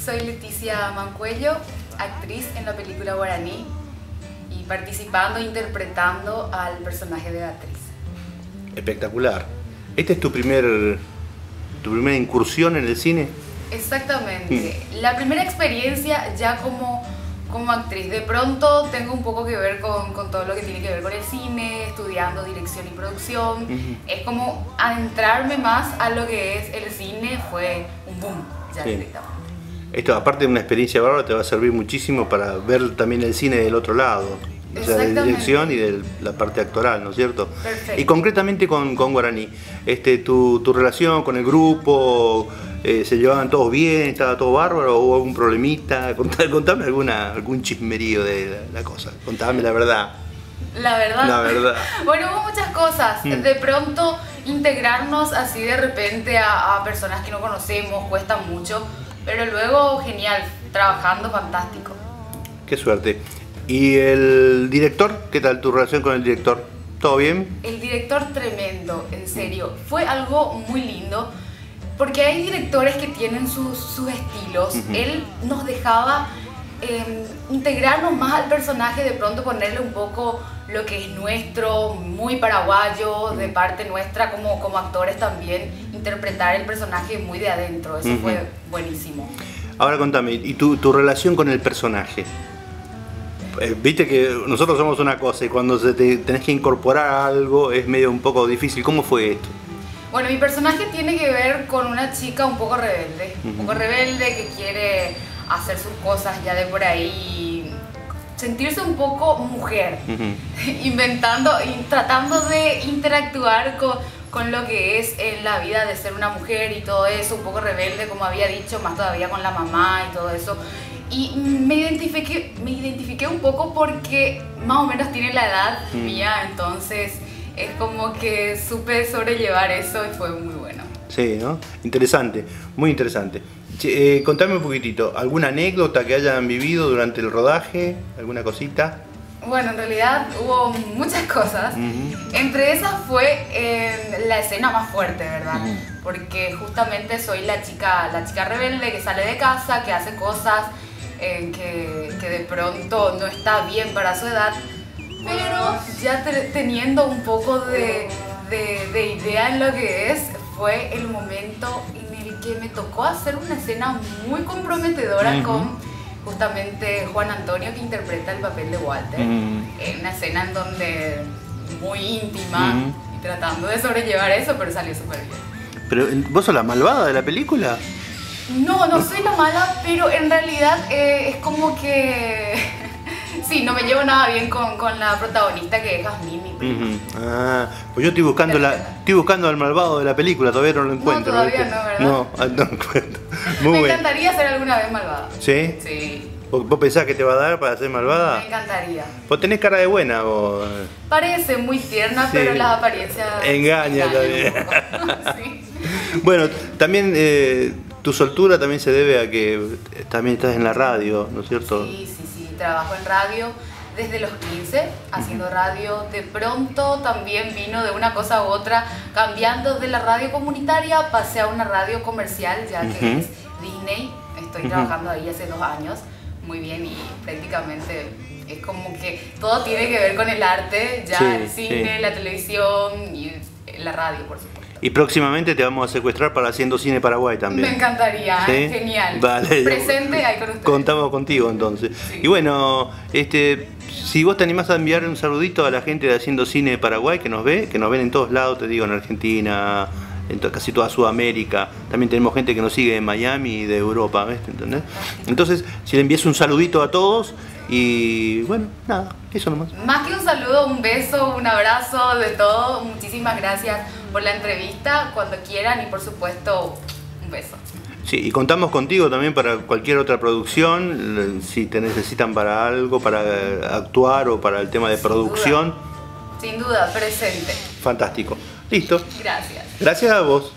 Soy Leticia Mancuello, actriz en la película Guaraní y participando e interpretando al personaje de Beatriz. Espectacular. ¿Esta es tu primera incursión en el cine? Exactamente. La primera experiencia ya como actriz. De pronto tengo un poco que ver con todo lo que tiene que ver con el cine, estudiando dirección y producción. Es como adentrarme más a lo que es el cine, fue un boom ya directamente. Esto, aparte de una experiencia bárbara, te va a servir muchísimo para ver también el cine del otro lado. O sea, de dirección y de la parte actoral, ¿no es cierto? Perfecto. Y concretamente con Guaraní, tu relación con el grupo, ¿se llevaban todos bien? ¿Estaba todo bárbaro? ¿Hubo algún problemita? Contame algún chismerío de la cosa. Contame la verdad. La verdad. La verdad. Bueno, hubo muchas cosas. De pronto integrarnos así de repente a personas que no conocemos cuesta mucho, pero luego genial, trabajando fantástico. Qué suerte. ¿Y el director? ¿Qué tal tu relación con el director? ¿Todo bien? El director tremendo, en serio. Fue algo muy lindo porque hay directores que tienen sus estilos. Él nos dejaba integrarnos más al personaje, de pronto ponerle un poco lo que es nuestro, muy paraguayo, de parte nuestra como actores también, interpretar el personaje muy de adentro. Eso fue buenísimo. Ahora contame, ¿y tu relación con el personaje? Viste que nosotros somos una cosa y cuando tenés que incorporar algo es medio un poco difícil. ¿Cómo fue esto? Bueno, mi personaje tiene que ver con una chica un poco rebelde. Un poco rebelde que quiere hacer sus cosas ya de por ahí, sentirse un poco mujer, inventando y tratando de interactuar con lo que es la vida de ser una mujer y todo eso, un poco rebelde, como había dicho, más todavía con la mamá y todo eso. Y me identifiqué un poco porque más o menos tiene la edad mía, entonces es como que supe sobrellevar eso y fue muy bueno. Sí, ¿no? Interesante, muy interesante. Contame un poquitito, ¿alguna anécdota que hayan vivido durante el rodaje? ¿Alguna cosita? Bueno, en realidad hubo muchas cosas. Entre esas fue la escena más fuerte, ¿verdad? Porque justamente soy la chica rebelde que sale de casa, que hace cosas que de pronto no está bien para su edad, pero ya teniendo un poco de idea en lo que es, fue el momento en el que me tocó hacer una escena muy comprometedora con justamente Juan Antonio, que interpreta el papel de Walter. Una escena en donde muy íntima y tratando de sobrellevar eso, pero salió súper bien. ¿Pero vos sos la malvada de la película? No, no soy la mala, pero en realidad es como que... Sí, no me llevo nada bien con la protagonista, que es Jazmín, mi prima. Ah, pues yo estoy buscando al malvado de la película, todavía no lo encuentro. No, todavía no, ¿verdad? No lo encuentro. Muy Me bueno. encantaría ser alguna vez malvada. ¿Sí? Sí. ¿Vos pensás que te va a dar para ser malvada? Me encantaría. Vos tenés cara de buena, vos. Parece muy tierna, Sí. pero las apariencias... Engaña también. Sí. Bueno, también tu soltura también se debe a que también estás en la radio, ¿no es cierto? Sí, trabajo en radio desde los 15, haciendo radio. De pronto también vino de una cosa u otra, cambiando de la radio comunitaria, pasé a una radio comercial, ya que es Disney. Estoy trabajando ahí hace 2 años, muy bien, y prácticamente es como que todo tiene que ver con el arte, ya el cine, la televisión y la radio, por supuesto. Y próximamente te vamos a secuestrar para Haciendo Cine Paraguay también. Me encantaría, ¿Sí? Genial. Vale. Presente ahí con ustedes. Contamos contigo entonces. Sí. Y bueno, si vos te animás a enviar un saludito a la gente de Haciendo Cine Paraguay que nos ven en todos lados, te digo, en Argentina, en casi toda Sudamérica. También tenemos gente que nos sigue en Miami y de Europa, ¿ves? ¿Entendés? Entonces, si le envías un saludito a todos y bueno, nada, eso nomás. Más que un saludo, un beso, un abrazo, de todo. Muchísimas gracias por la entrevista, cuando quieran, y por supuesto, un beso. Sí, y contamos contigo también para cualquier otra producción, si te necesitan para algo, para actuar o para el tema de producción. Sin duda, presente. Fantástico. Listo. Gracias. Gracias a vos.